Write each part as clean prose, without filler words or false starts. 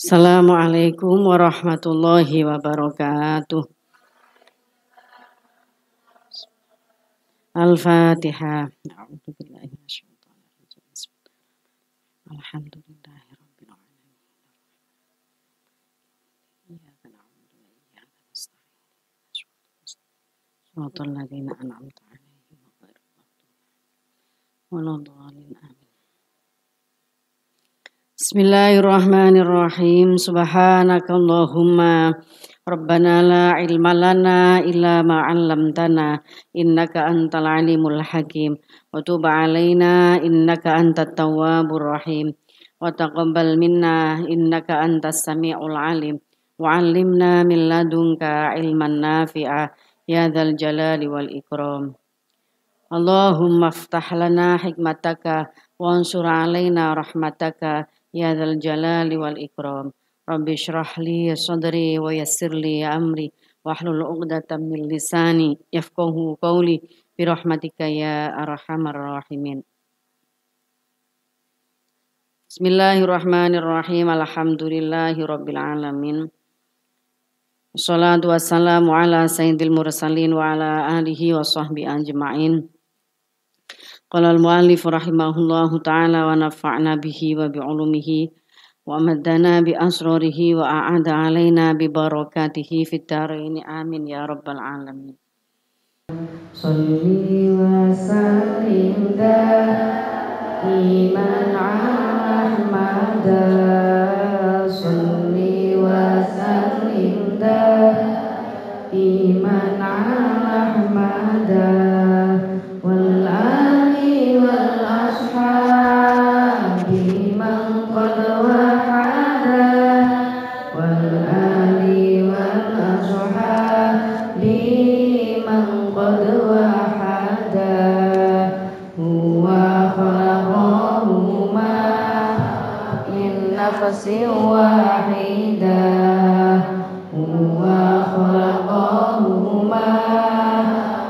Assalamualaikum warahmatullahi wabarakatuh. Al-Fatihah. A'udzubillahi minasyaitonir rajim. Alhamdulillahirabbil alamin. Iyyaka na'budu wa iyyaka nasta'in. Shiratal ladzina an'amta 'alaihim ghairil maghdubi 'alaihim waladdallin. Amin. Bismillahirrahmanirrahim. Subhanakallahumma Rabbana la ilma lana illa ma 'allamtana innaka antal alimul hakim wa tub 'alaina innaka antat tawwabur rahim wa taqabbal minna innaka antas samiul alim wa 'allimna min ladunka ilman nafi'a ya dzal jalali wal ikram. Allahumma iftah lana hikmataka wa ansur 'alaina rahmataka ya dzal jalali wal ikram. Rabbi shrah li sadri wa yassir li amri wahlul 'uqdatam min lisani yafqahu qawli bi rahmatika ya arhamar rahimin. Bismillahirrahmanirrahim. Alhamdulillahi rabbil alamin. Wassalatu wassalamu ala sayyidil mursalin wa ala alihi wa sahbihi ajma'in. Qala al-muallif rahimahullahu ta'ala wa nafa'na bihi wa bi'ulumihi wa amaddana bi asrarihi wa a'ada alaina bi barakatihi fit dharain amin ya rabbal alamin. Shalli wa sallim daiman ala Ahmada. Shalli wa sallim daiman ala Ahmada wal ali wal ashabi man qad wahada wal ali wal ashabi man qad wahada huwa khalaqahuma min nafsin wahidah huwa khalaqahuma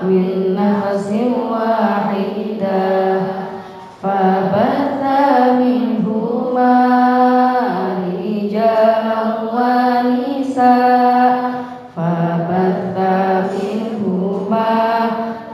min nafsin wahidah fabatha minhuma rijalan wa nisaa fabatha minhuma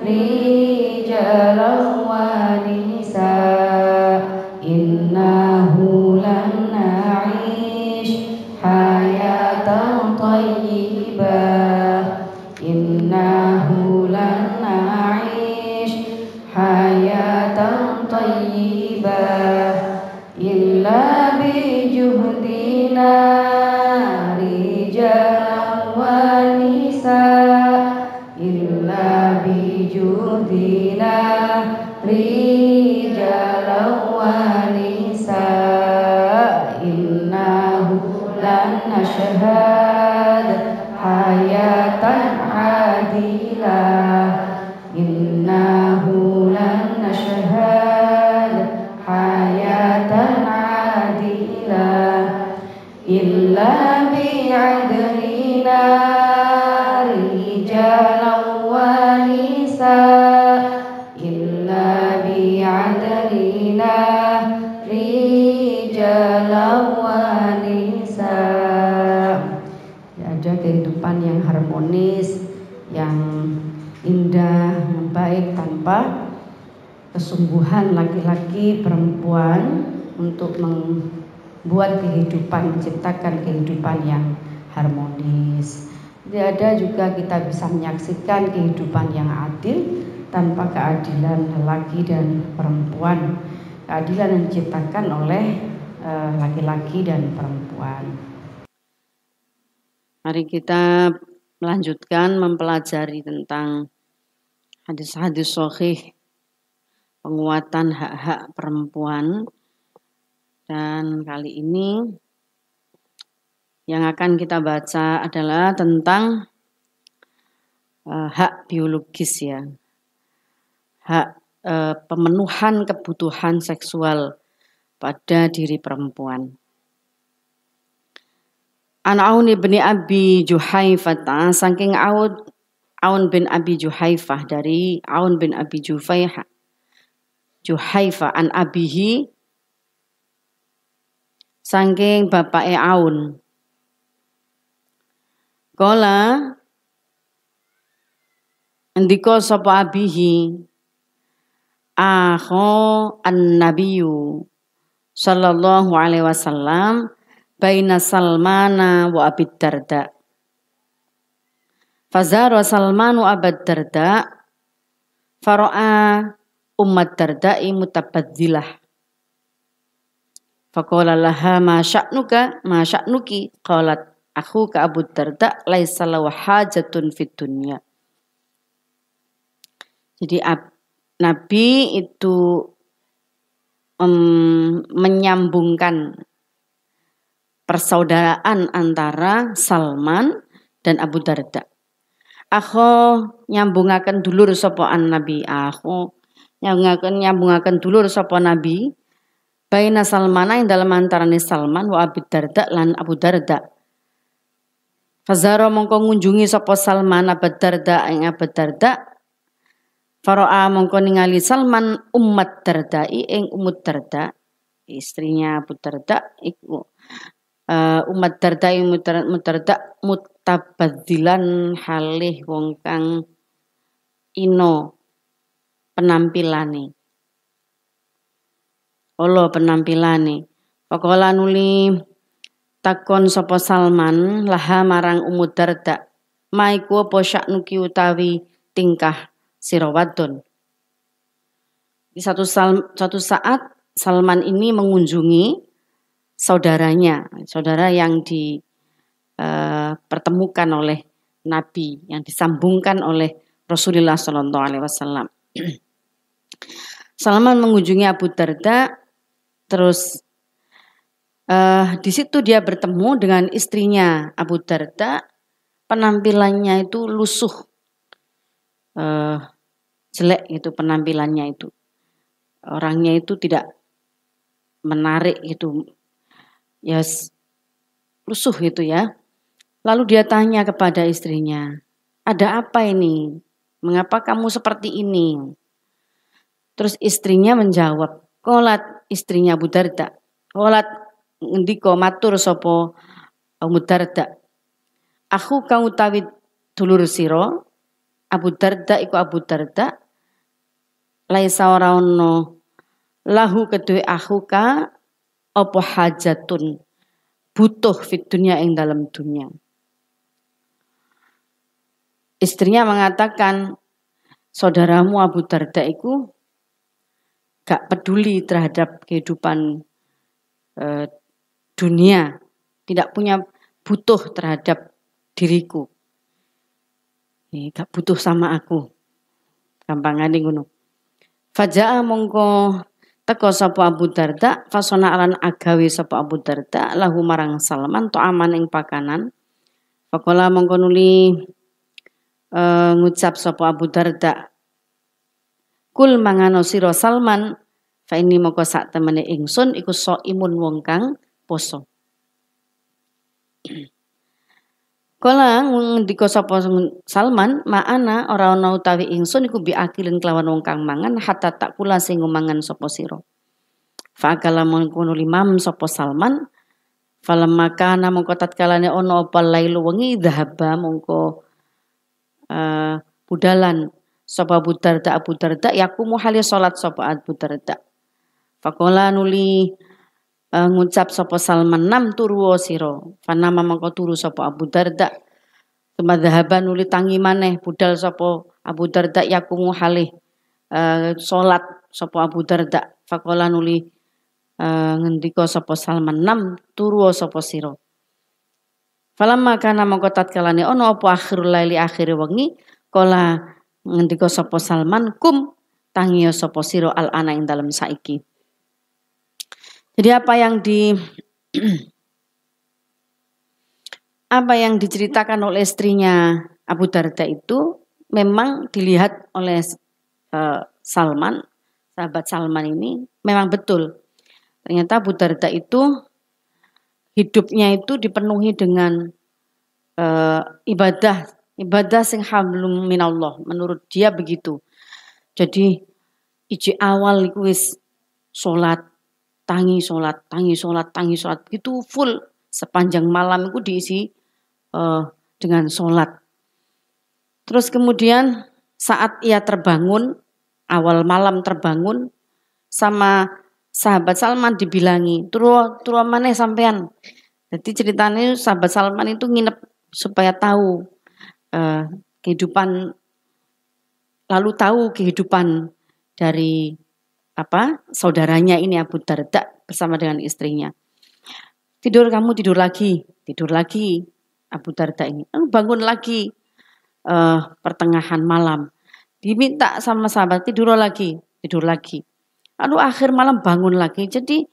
rijalan wa nisaa innahu lan na'ish hayatan thayyibah innahu lan na'ish hayatan thayyibah illa bi juhdina rijalan wa nisaa illa bi juhdina rijalan wa nisaa innahu lan nashhad hayatan adilah innahu lan nashhad hayatan adilah illa bi'adlina rijalan wa nisaa illa bi'adlina rijalan wa nisaa. Ada kehidupan yang harmonis, yang indah, yang baik tanpa kesungguhan laki-laki perempuan untuk membuat kehidupan, menciptakan kehidupan yang harmonis. Tidak ada juga kita bisa menyaksikan kehidupan yang adil tanpa keadilan laki dan perempuan. Keadilan yang diciptakan oleh laki-laki dan perempuan. Mari kita melanjutkan mempelajari tentang hadis-hadis sahih penguatan hak-hak perempuan, dan kali ini yang akan kita baca adalah tentang hak biologis ya, hak pemenuhan kebutuhan seksual pada diri perempuan. An Aun bin Abi Juhaifah, saking Aun bin Abi Juhaifah, dari Aun bin Abi Juhaifah an abihi, saking bapake Aun. Kala ndika sapa abihi akho an-nabiyyu sallallahu alaihi wasallam baina Salmana wa Abi Darda. Fazara Salmanu Abad Darda fara'a Ummat Darda'i mutabaddilah. Faqala laha ma sya'nuki qalat akhuka Abu Darda laisa lahu hajatun fid dunya. Jadi Nabi itu menyambungkan persaudaraan antara Salman dan Abu Darda. Akho nyambungaken dulur sapa Nabi. Akho nyambungaken dulur sapa Nabi. Baina Salmana ing dalem antarane Salman wa Abi Darda lan Abu Darda. Fazara mongko ngunjungi sapa Salman Abu Darda ing Abu Darda. Fara'a mongko ningali Salman Ummat Darda'i ing Ummut Darda, istrinya Abu Darda iku Ummat Darda'i Darda mutabadzilan halih wong kang ino penampilane. Faqala nuli takon sapa Salman laha marang Ummut Darda, maiku apa sya'nuki utawi tingkah sira wadon. Di satu saat Salman ini mengunjungi saudaranya, saudara yang dipertemukan oleh Nabi, yang disambungkan oleh Rasulullah Sallallahu Alaihi Wasallam. Salman mengunjungi Abu Darda, terus di situ dia bertemu dengan istrinya Abu Darda. Penampilannya itu lusuh. Jelek itu penampilannya itu, orangnya itu tidak menarik gitu, yes, lusuh itu ya. Lalu dia tanya kepada istrinya, ada apa ini? Mengapa kamu seperti ini? Terus istrinya menjawab, qolat, istrinya Abu Darda, qolat ngendika matur sapa Abu Darda, aku kang utawi dulur sira Abu Darda iku Abu Darda laisa ora ono lahu kedue akhuka apa hajatun butuh fit dunya ing dalam dunia. Istrinya mengatakan saudaramu Abu Darda iku gak peduli terhadap kehidupan dunia, tidak punya butuh terhadap diriku. Gak butuh sama aku. Gampangane ngono. Faja'a mongko teko sapa Abu Darda, fasona alan agawe sapa Abu Darda lahu marang Salman to aman ing pakanan. Faqala mongko nuli ngucap sapa Abu Darda, kul mangano sira Salman, fa ini mongko sak temene ingsun iku imun wong kang poso. Kala ngendika sapa Salman, ma'ana ora ana utawi ingsun iku biakilin kelawan wong kang mangan hatta tak kula sing mangan sapa sira. Fa kala mengkono limam sapa Salman, falamma kana mongko tatkalane ana apa lailu wengi dhahaba mongko budalan sapa Abu Darda yakumu hale salat sapa Abu Darda. Faqala nuli ngucap sapa Salman nam turu sira. Fanama mangko turu sapa Abu Darda. Kemadhaban nuli tangi maneh budal sapa Abu Darda yakumu halih salat sapa Abu Darda. Faqala nuli ngendika sapa Salman nam turu sapa sira. Falamma kana mangko tatkalane ana apa akhirul laili akhire wengi kala ngendika sapa Salman kum tangi sapa sira al ana ing dalem saiki. Jadi apa yang diceritakan oleh istrinya Abu Darda itu memang dilihat oleh Salman, sahabat Salman ini memang betul. Ternyata Abu Darda itu hidupnya itu dipenuhi dengan ibadah sing hablum minallah, menurut dia begitu. Jadi iji awal iku wis salat, tangi sholat. Itu full sepanjang malam itu diisi dengan sholat. Terus kemudian saat ia terbangun, awal malam terbangun, sama sahabat Salman dibilangi, turu maneh sampean. Jadi ceritanya sahabat Salman itu nginep supaya tahu kehidupan, lalu tahu kehidupan dari saudaranya ini Abu Darda bersama dengan istrinya. Kamu tidur lagi Abu Darda ini. Bangun lagi pertengahan malam. Diminta sama sahabat tidur lagi. Lalu akhir malam bangun lagi. Jadi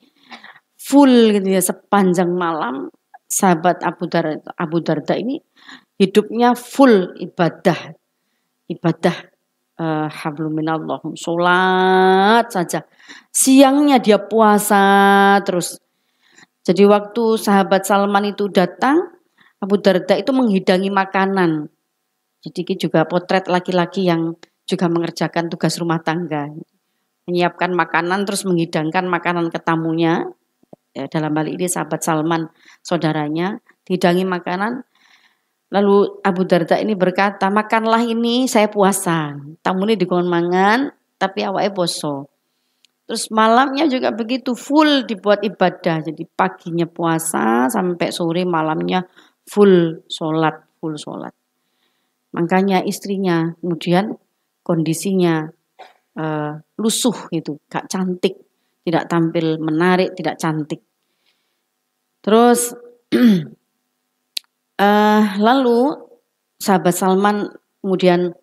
full gitu ya, sepanjang malam sahabat Abu Darda ini hidupnya full ibadah hablum minallah, sholat saja. Siangnya dia puasa terus. Jadi waktu sahabat Salman itu datang, Abu Darda itu menghidangi makanan. Jadi ini juga potret laki-laki yang juga mengerjakan tugas rumah tangga. Menyiapkan makanan terus menghidangkan makanan ke tamunya. Ya, dalam hal ini sahabat Salman, saudaranya, dihidangi makanan. Lalu Abu Darda ini berkata, makanlah ini, saya puasa. Tamu ini dikon mangan, tapi awake poso. Terus malamnya juga begitu, full dibuat ibadah. Jadi paginya puasa sampai sore, malamnya full sholat. Makanya istrinya kemudian kondisinya lusuh gitu, gak cantik, tidak tampil menarik, tidak cantik. Terus lalu sahabat Salman kemudian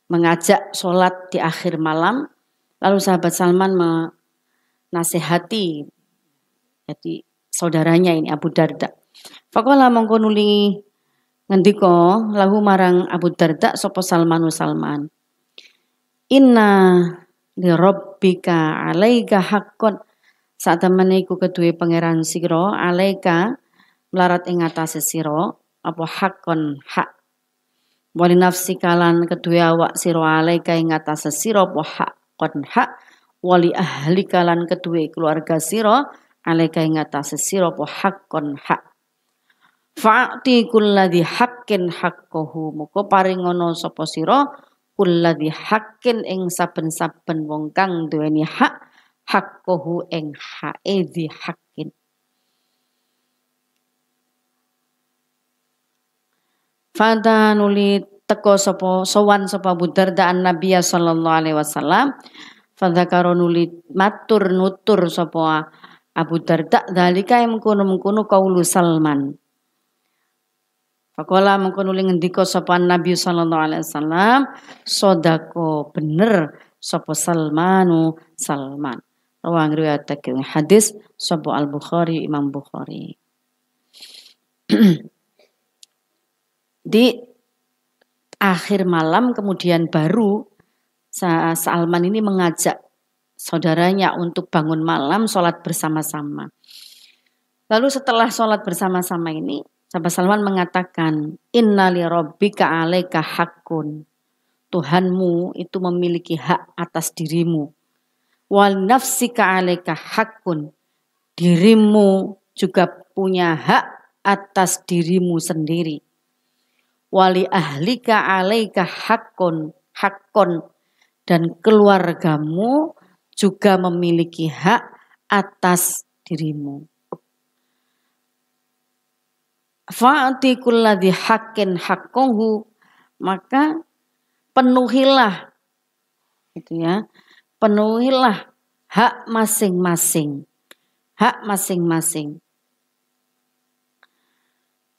mengajak sholat di akhir malam. Lalu sahabat Salman menasehati jadi saudaranya ini Abu Darda. Faqala mongko nuli ngendika lahu marang Abu Darda sapa Salman. Inna li rabbika alaika haqqon, sak temene iku keduwe pangeran sira alaika melarat ing atase sira apa haqqon hak. Wali nafsi kalan keduwe awak sira alaika ing atase sira apa haqqon hak. Wali ahli kalan keduwe keluarga sira alaika ing atase sira apa haqqon hak. Fa'ti kulladzi haqqin haqqahu, muga paringono sapa sira kulladzi haqqin ing saben-saben wong kang duweni hak haqqahu ing hae dzi haqqin. Fada nuli teko sowan sapa Abu Darda an Nabi sallallahu alaihi wasallam. Fada karo nuli matur nutur sapa Abu Darda dalika mengkono kaulu Salman. Faqala mengkono ngendika sapa Nabi sallallahu alaihi wasallam, sodako bener sapa Salman. Rawang riwayatake hadis sapa Al-Bukhari, Imam Bukhari. Di akhir malam kemudian baru Salman ini mengajak saudaranya untuk bangun malam sholat bersama-sama. Lalu setelah sholat bersama-sama ini sahabat Salman mengatakan, Inna li rabbika alaika haqqun. Tuhanmu itu memiliki hak atas dirimu. Wal nafsika alaika haqqun. Dirimu juga punya hak atas dirimu sendiri. Wali ahlika alaika haqqun. Dan keluargamu juga memiliki hak atas dirimu. Fa'ati kulladzi haqqin haqqahu, maka penuhilah gitu ya. Penuhilah hak masing-masing.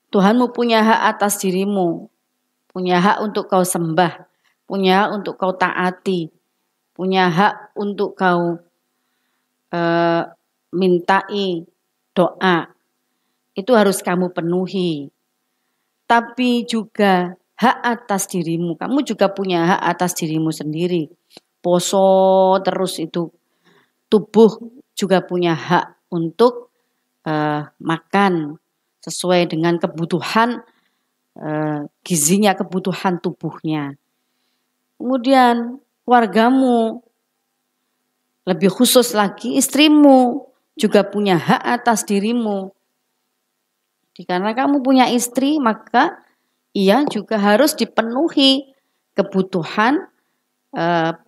Tuhanmu punya hak atas dirimu. Punya hak untuk kau sembah, punya hak untuk kau taati, punya hak untuk kau mintai doa. Itu harus kamu penuhi. Tapi juga hak atas dirimu. Kamu juga punya hak atas dirimu sendiri. Poso terus itu. Tubuh juga punya hak untuk makan sesuai dengan kebutuhan gizinya, kebutuhan tubuhnya. Kemudian keluargamu Lebih khusus lagi istrimu juga punya hak atas dirimu. Karena kamu punya istri, maka ia juga harus dipenuhi kebutuhan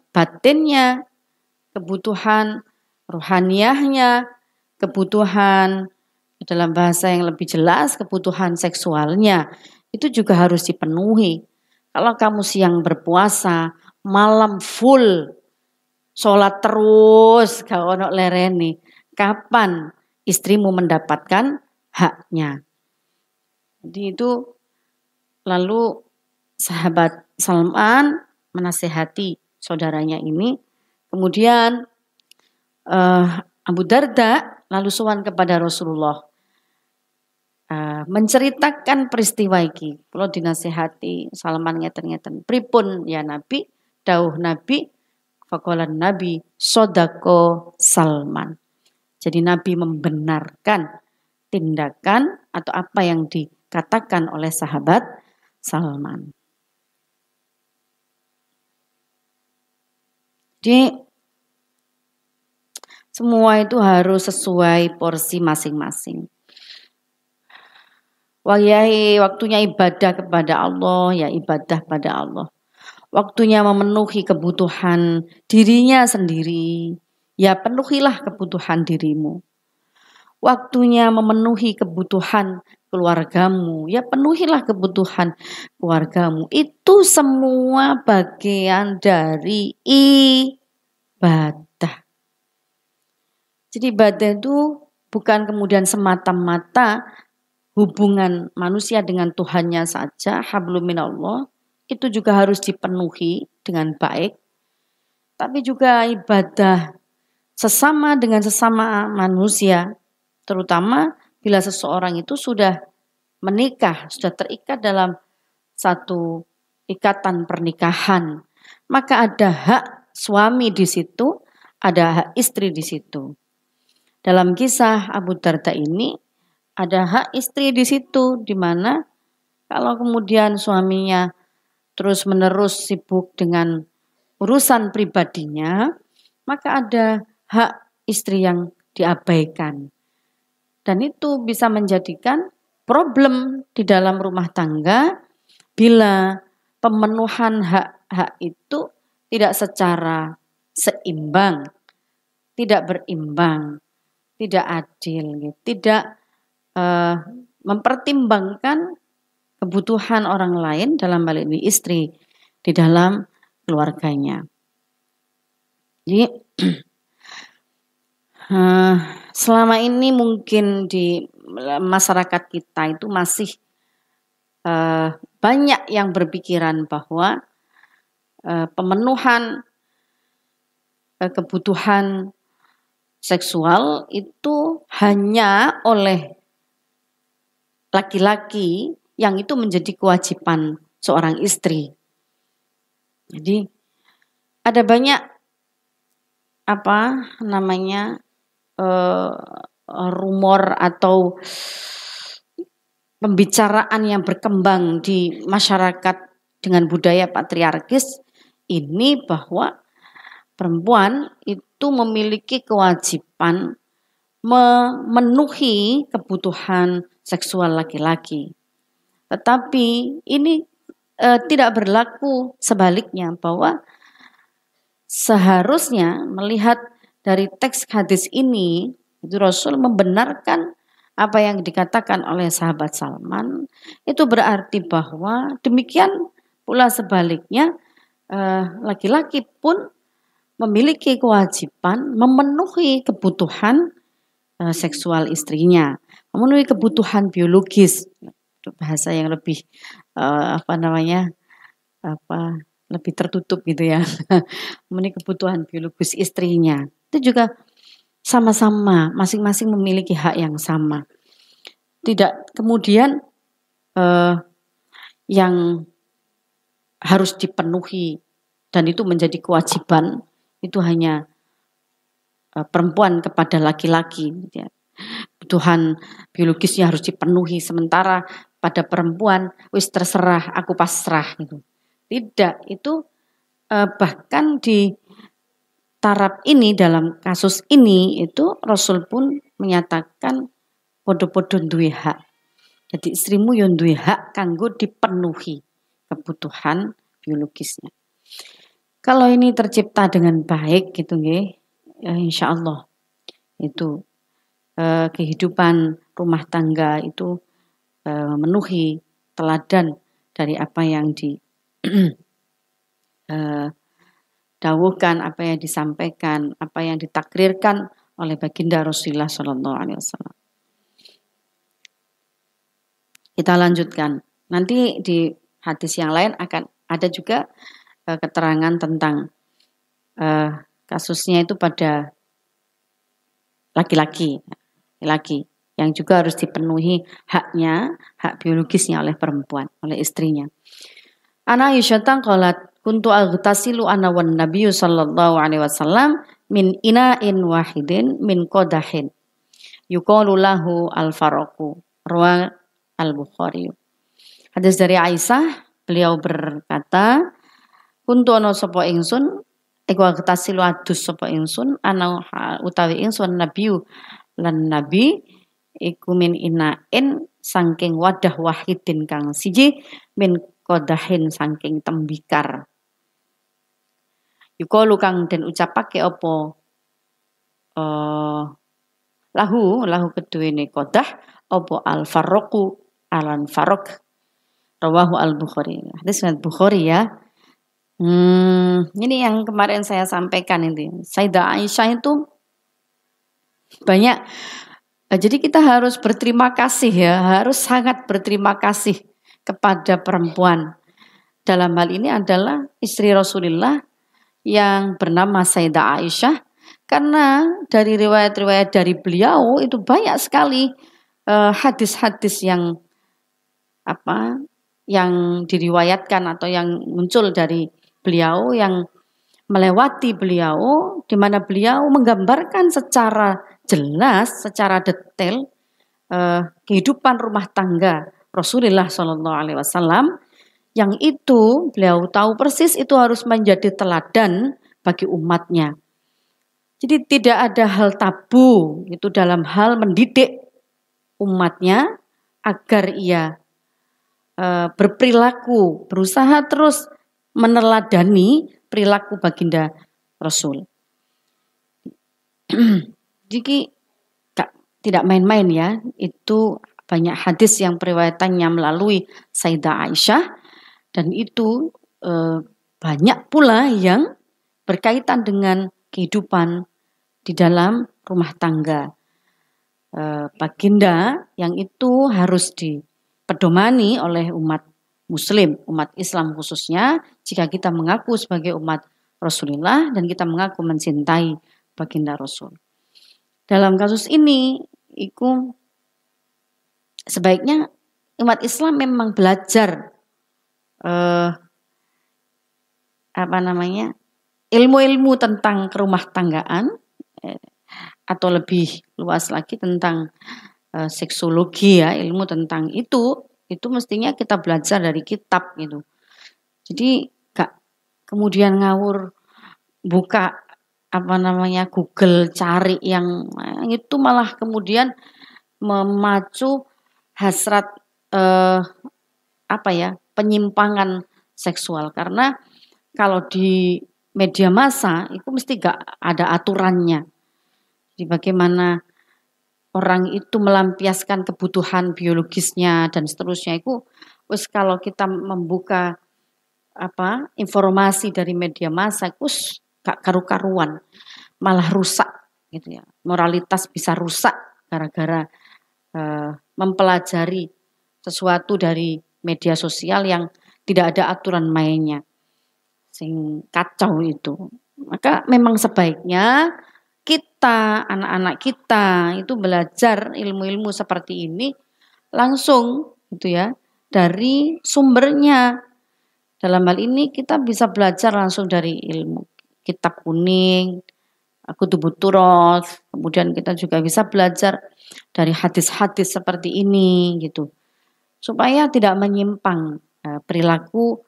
batinnya, kebutuhan rohaniahnya, kebutuhan dalam bahasa yang lebih jelas, kebutuhan seksualnya. Itu juga harus dipenuhi. Kalau kamu siang berpuasa, malam full sholat terus, gak ono lereni. Kapan istrimu mendapatkan haknya? Jadi itu lalu sahabat Salman menasehati saudaranya ini. Kemudian Abu Darda lalu sowan kepada Rasulullah. Menceritakan peristiwa iki. Kula dinasehati Salman ngeten-ngeten. Pripun ya Nabi? Dawuh Nabi, faqalan Nabi sodako Salman. Jadi Nabi membenarkan tindakan atau apa yang dikatakan oleh sahabat Salman. Jadi semua itu harus sesuai porsi masing-masing. Waktunya ibadah kepada Allah, ya ibadah pada Allah. Waktunya memenuhi kebutuhan dirinya sendiri, ya penuhilah kebutuhan dirimu. Waktunya memenuhi kebutuhan keluargamu, ya penuhilah kebutuhan keluargamu. Itu semua bagian dari ibadah. Jadi ibadah itu bukan kemudian semata-mata hubungan manusia dengan Tuhannya saja, hablum minallah, itu juga harus dipenuhi dengan baik. Tapi juga ibadah sesama dengan sesama manusia, terutama bila seseorang itu sudah menikah, sudah terikat dalam satu ikatan pernikahan, maka ada hak suami di situ, ada hak istri di situ. Dalam kisah Abu Darda ini ada hak istri di situ, di mana kalau kemudian suaminya terus-menerus sibuk dengan urusan pribadinya, maka ada hak istri yang diabaikan. Dan itu bisa menjadikan problem di dalam rumah tangga bila pemenuhan hak-hak itu tidak secara seimbang, tidak berimbang, tidak adil, tidak mempertimbangkan kebutuhan orang lain, dalam hal ini istri, di dalam keluarganya. Jadi selama ini mungkin di masyarakat kita itu masih banyak yang berpikiran bahwa pemenuhan kebutuhan seksual itu hanya oleh laki-laki, yang itu menjadi kewajiban seorang istri. Jadi ada banyak rumor atau pembicaraan yang berkembang di masyarakat dengan budaya patriarkis ini, bahwa perempuan itu memiliki kewajiban memenuhi kebutuhan seksual laki-laki. Tetapi ini tidak berlaku sebaliknya, bahwa seharusnya melihat dari teks hadis ini, itu Rasul membenarkan apa yang dikatakan oleh sahabat Salman. Itu berarti bahwa demikian pula sebaliknya, laki-laki pun memiliki kewajiban memenuhi kebutuhan seksual istrinya, memenuhi kebutuhan biologis, bahasa yang lebih lebih tertutup gitu ya, memenuhi kebutuhan biologis istrinya. Itu juga sama-sama, masing-masing memiliki hak yang sama. Tidak kemudian yang harus dipenuhi dan itu menjadi kewajiban itu hanya perempuan kepada laki-laki. Kebutuhan biologisnya harus dipenuhi, sementara pada perempuan wis terserah, aku pasrah gitu. Tidak, itu bahkan taraf ini dalam kasus ini itu Rasul pun menyatakan podo-podo duwe hak. Jadi istrimu yang duwe hak kanggo dipenuhi kebutuhan biologisnya. Kalau ini tercipta dengan baik gitu nggih, ya insya Allah itu kehidupan rumah tangga itu memenuhi teladan dari apa yang di dawuhkan, apa yang disampaikan, apa yang ditakrirkan oleh baginda Rasulullah Shallallahu Alaihi Wasallam. Kita lanjutkan. Nanti di hadis yang lain akan ada juga keterangan tentang kasusnya itu pada laki-laki yang juga harus dipenuhi haknya, hak biologisnya oleh perempuan, oleh istrinya. Ana Aisyah qalat kuntu aghtasilu ana wan nabiyyu sallallahu alaihi wasallam min ina'in wahidin min qadahin yuqalu lahu al-faraqu rawa al-Bukhari. Hadis dari Aisyah, beliau berkata, kuntu ana sapa ingsun iku aghtasilu adus sapa ingsun ana utawi ingsun nabiyyu lan nabi iku min ina'in saking wadah wahidin kang siji min qadahin saking tembikar. Yuqalu kang den ucapake apa lahu keduwene qadah apa al-farraqu alan faraq rawahu al-Bukhari. Hadis Bukhari ya. Ini yang kemarin saya sampaikan ini. Sayyidah Aisyah itu banyak. Jadi kita harus berterima kasih ya, harus sangat berterima kasih kepada perempuan. Dalam hal ini adalah istri Rasulullah yang bernama Sayyidah Aisyah, karena dari riwayat-riwayat dari beliau itu banyak sekali hadis-hadis yang diriwayatkan atau yang muncul dari beliau yang melewati beliau, di mana beliau menggambarkan secara jelas, secara detail kehidupan rumah tangga Rasulullah Shallallahu Alaihi Wasallam, yang itu beliau tahu persis itu harus menjadi teladan bagi umatnya. Jadi tidak ada hal tabu itu dalam hal mendidik umatnya agar ia berperilaku, berusaha terus meneladani perilaku baginda Rasul. Jadi tidak main-main ya, itu banyak hadis yang periwayatannya melalui Sayyidah Aisyah, dan itu banyak pula yang berkaitan dengan kehidupan di dalam rumah tangga baginda, yang itu harus dipedomani oleh umat Muslim, umat Islam khususnya, jika kita mengaku sebagai umat Rasulullah dan kita mengaku mencintai baginda Rasul. Dalam kasus ini, sebaiknya umat Islam memang belajar ilmu-ilmu tentang kerumah tanggaan, atau lebih luas lagi tentang seksologi ya, ilmu tentang itu mestinya kita belajar dari kitab gitu. Jadi gak kemudian ngawur buka Google cari yang itu, malah kemudian memacu hasrat penyimpangan seksual, karena kalau di media massa itu mesti gak ada aturannya. Jadi bagaimana orang itu melampiaskan kebutuhan biologisnya dan seterusnya, itu kalau kita membuka informasi dari media massa itu gak karu-karuan, malah rusak gitu ya. Moralitas bisa rusak gara-gara mempelajari sesuatu dari media sosial yang tidak ada aturan mainnya, sing kacau itu. Maka memang sebaiknya kita, anak-anak kita itu belajar ilmu-ilmu seperti ini langsung gitu ya, dari sumbernya. Dalam hal ini kita bisa belajar langsung dari ilmu kitab kuning, Kutubut Turoth, kemudian kita juga bisa belajar dari hadis-hadis seperti ini gitu, supaya tidak menyimpang perilaku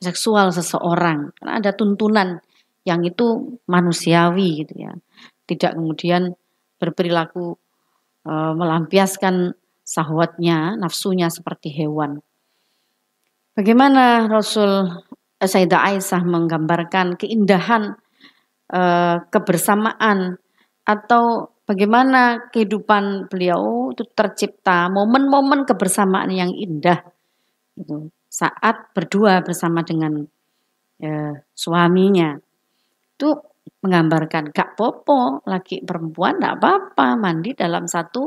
seksual seseorang, karena ada tuntunan yang itu manusiawi gitu ya. Tidak kemudian berperilaku melampiaskan syahwatnya, nafsunya seperti hewan. Bagaimana Sayyidah Aisyah menggambarkan keindahan kebersamaan atau bagaimana kehidupan beliau itu tercipta momen-momen kebersamaan yang indah gitu, saat berdua bersama dengan suaminya. Itu menggambarkan gak popo laki perempuan gak apa-apa mandi dalam satu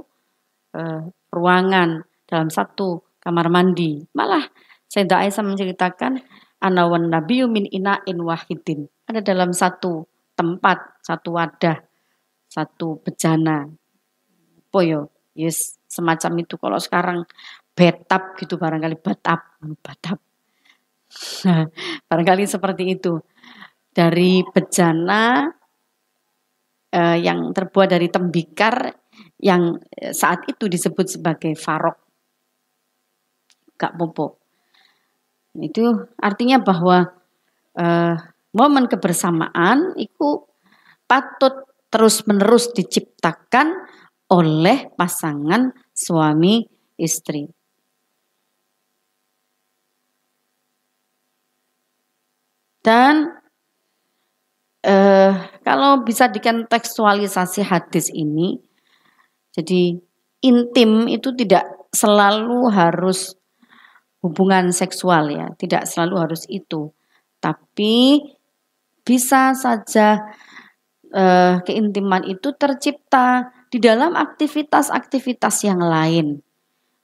ruangan, dalam satu kamar mandi. Malah Sayyidah Aisyah menceritakan ana wan nabiyyu min ina'in wahidin. Ada dalam satu tempat, satu wadah, satu bejana. Poyo, yes, semacam itu. Kalau sekarang bathtub gitu barangkali bathtub. Nah, barangkali seperti itu. Dari bejana yang terbuat dari tembikar yang saat itu disebut sebagai farok. Gak popo. Itu artinya bahwa momen kebersamaan itu patut terus-menerus diciptakan oleh pasangan suami istri. Dan kalau bisa dikontekstualisasi hadis ini, jadi intim itu tidak selalu harus hubungan seksual ya, tidak selalu harus itu. Tapi bisa saja keintiman itu tercipta di dalam aktivitas-aktivitas yang lain.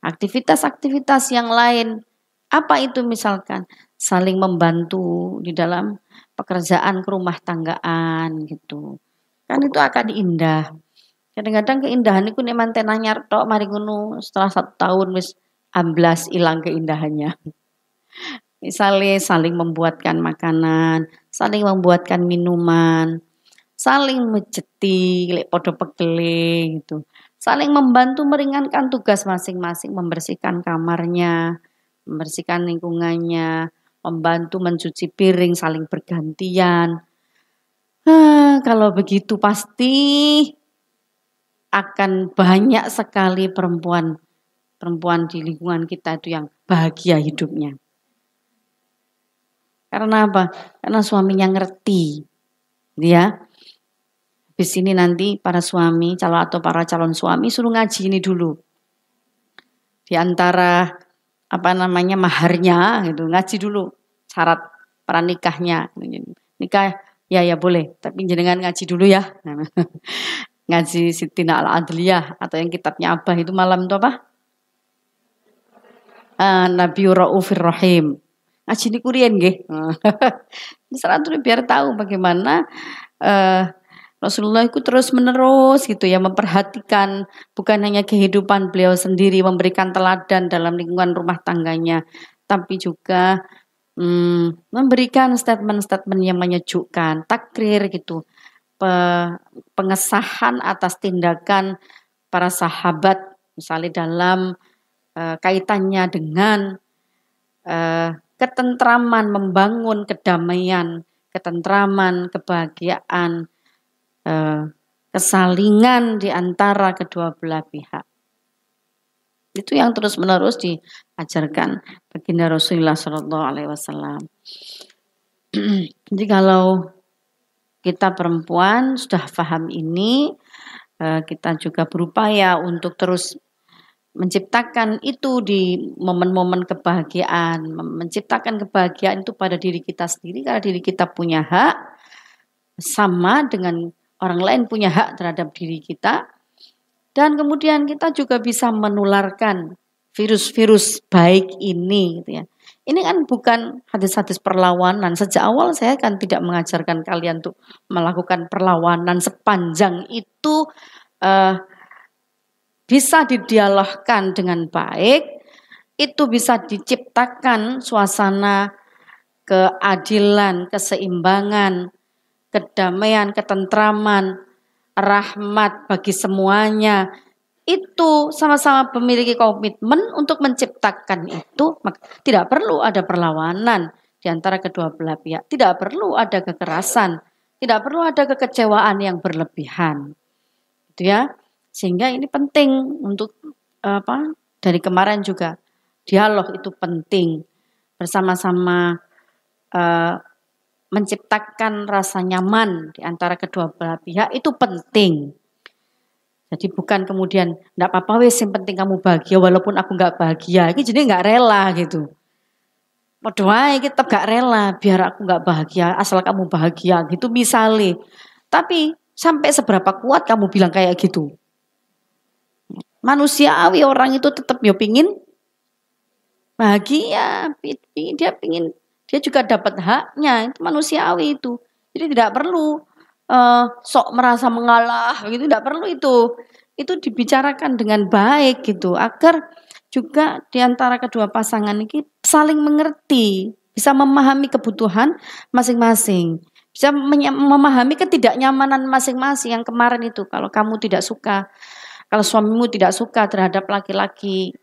Aktivitas-aktivitas yang lain, apa itu misalkan? Saling membantu di dalam pekerjaan kerumah tanggaan gitu. Kan itu akan indah. Kadang-kadang keindahan itu nek manten anyar tok mari ngono setelah 1 tahun wis amblas hilang keindahannya. Misalnya saling membuatkan makanan, saling membuatkan minuman, saling mejeti, lek podo pegele gitu. Saling membantu meringankan tugas masing-masing, membersihkan kamarnya, membersihkan lingkungannya, membantu mencuci piring, saling bergantian. Kalau begitu pasti akan banyak sekali perempuan di lingkungan kita itu yang bahagia hidupnya. Karena apa? Karena suaminya ngerti. Ya. Habis ini nanti para suami, para calon suami suruh ngaji ini dulu. Di antara maharnya gitu, ngaji dulu syarat pranikahnya. Nikah ya boleh, tapi jenengan ngaji dulu ya. Ngaji Sitina Al-Adliyah atau yang kitabnya Abah itu malam itu apa? Nabi Raufir Rahim. Ngaji ini kurian nggih. Misalnya biar tahu bagaimana Rasulullah itu terus-menerus gitu ya memperhatikan bukan hanya kehidupan beliau sendiri, memberikan teladan dalam lingkungan rumah tangganya, tapi juga memberikan statement-statement yang menyejukkan, takrir gitu, pengesahan atas tindakan para sahabat misalnya dalam kaitannya dengan ketentraman, membangun kedamaian, ketentraman, kebahagiaan, kesalingan di antara kedua belah pihak. Itu yang terus-menerus diajarkan baginda Rasulullah Shallallahu Alaihi Wasallam. Jadi kalau kita perempuan sudah paham ini, kita juga berupaya untuk terus menciptakan itu di momen-momen kebahagiaan, menciptakan kebahagiaan itu pada diri kita sendiri karena diri kita punya hak sama dengan orang lain punya hak terhadap diri kita, dan kemudian kita juga bisa menularkan virus-virus baik ini gitu ya. Ini kan bukan hadis-hadis perlawanan. Sejak awal saya kan tidak mengajarkan kalian untuk melakukan perlawanan, sepanjang itu bisa didialogkan dengan baik, itu bisa diciptakan suasana keadilan, keseimbangan, kedamaian, ketentraman, rahmat bagi semuanya. Itu sama-sama memiliki komitmen untuk menciptakan itu. Tidak perlu ada perlawanan di antara kedua belah pihak. Tidak perlu ada kekerasan. Tidak perlu ada kekecewaan yang berlebihan. Gitu ya. Sehingga ini penting untuk dari kemarin juga dialog itu penting. Bersama-sama menciptakan rasa nyaman di antara kedua belah pihak itu penting. Jadi bukan kemudian enggak apa-apa wes, yang penting kamu bahagia walaupun aku enggak bahagia. Ini jadi enggak rela gitu. Padha wae tetep gak rela biar aku enggak bahagia asal kamu bahagia gitu misalnya. Tapi sampai seberapa kuat kamu bilang kayak gitu? Manusiawi orang itu tetap ya pingin bahagia, dia juga dapat haknya, itu manusiawi itu. Jadi tidak perlu sok merasa mengalah gitu, tidak perlu itu. Itu dibicarakan dengan baik gitu agar juga di antara kedua pasangan ini saling mengerti, bisa memahami kebutuhan masing-masing, bisa memahami ketidaknyamanan masing-masing. Yang kemarin itu kalau kamu tidak suka, kalau suamimu tidak suka terhadap laki-laki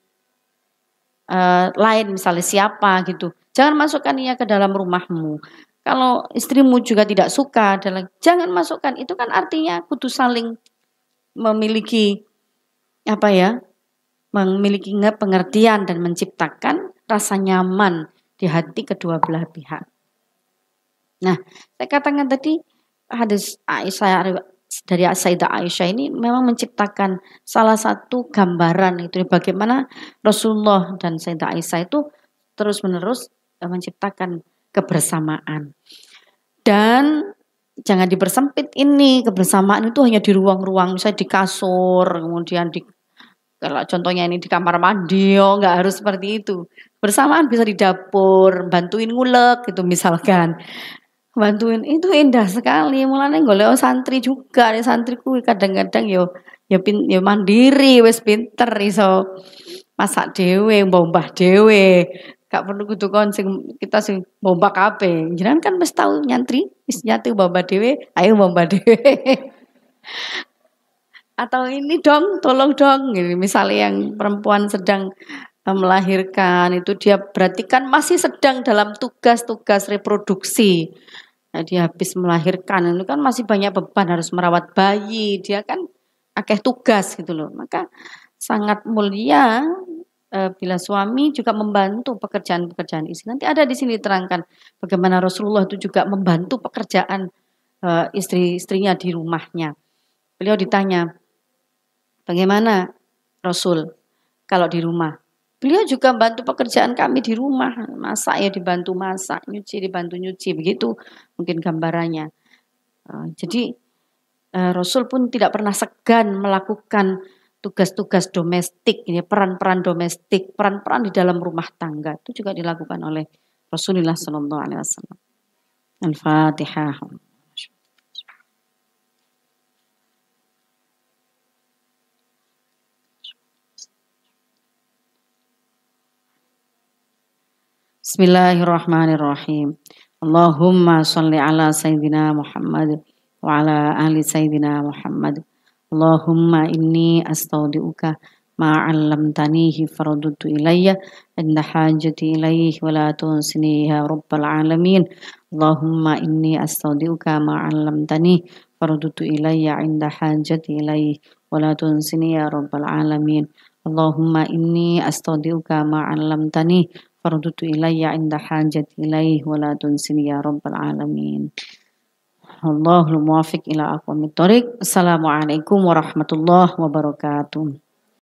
lain misalnya siapa gitu, jangan masukkan ia ke dalam rumahmu. Kalau istrimu juga tidak suka, jangan masukkan. Itu kan artinya kudu saling memiliki memiliki pengertian dan menciptakan rasa nyaman di hati kedua belah pihak. Nah, saya katakan tadi hadis Aisyah dari Sayyidah Aisyah ini memang menciptakan salah satu gambaran itu bagaimana Rasulullah dan Sayyidah Aisyah itu terus-menerus menciptakan kebersamaan. Dan jangan dipersempit ini, kebersamaan itu hanya di ruang-ruang, misalnya di kasur, kemudian kalau contohnya ini di kamar mandi, nggak harus seperti itu. Bersamaan bisa di dapur, bantuin ngulek gitu misalkan. Bantuin itu indah sekali. Mulane golek santri juga, santriku kadang-kadang yo mandiri, wis pinter iso masak dhewe, mbah dhewe. Gak perlu kudu kon kita sing mbah kabeh. Jenengan kan wis tau nyantri, wis nyatu mbah dhewe, ayo mbah dhewe. Atau ini dong, tolong dong. Misalnya yang perempuan sedang melahirkan itu dia berarti kan masih sedang dalam tugas-tugas reproduksi. Nah, dia habis melahirkan itu kan masih banyak beban, harus merawat bayi, dia kan akeh tugas gitu loh. Maka sangat mulia bila suami juga membantu pekerjaan-pekerjaan istri. Nanti ada di sini diterangkan bagaimana Rasulullah itu juga membantu pekerjaan istri-istrinya di rumahnya. Beliau ditanya, bagaimana Rasul kalau di rumah? Beliau juga bantu pekerjaan kami di rumah. Masak ya dibantu masak, nyuci dibantu nyuci. Begitu mungkin gambarannya. Jadi Rasul pun tidak pernah segan melakukan tugas-tugas domestik, ini peran-peran domestik, peran-peran di dalam rumah tangga. Itu juga dilakukan oleh Rasulullah SAW. Al-Fatihah. Bismillahirrahmanirrahim. Allahumma sholli ala Sayyidina Muhammad wa ala ali Sayyidina Muhammad. Allahumma inni astaudi'uka ma'allamtanihi faradudtu ilayya inda hajati ilayhi wa la tunsini ya rabbal alamin. Allahumma inni astaudi'uka ma'allamtanihi faradudtu ilayya inda hajati ilayhi wa la tunsini ya rabbal alamin. Allahumma inni astaudi'uka ma'allamtanihi fardutu ilayya inda hajati ilaih wa la tunsini ya rabbal alamin. Allahul muwafiq ila aqwamit thoriq. Assalamualaikum warahmatullahi wabarakatuh.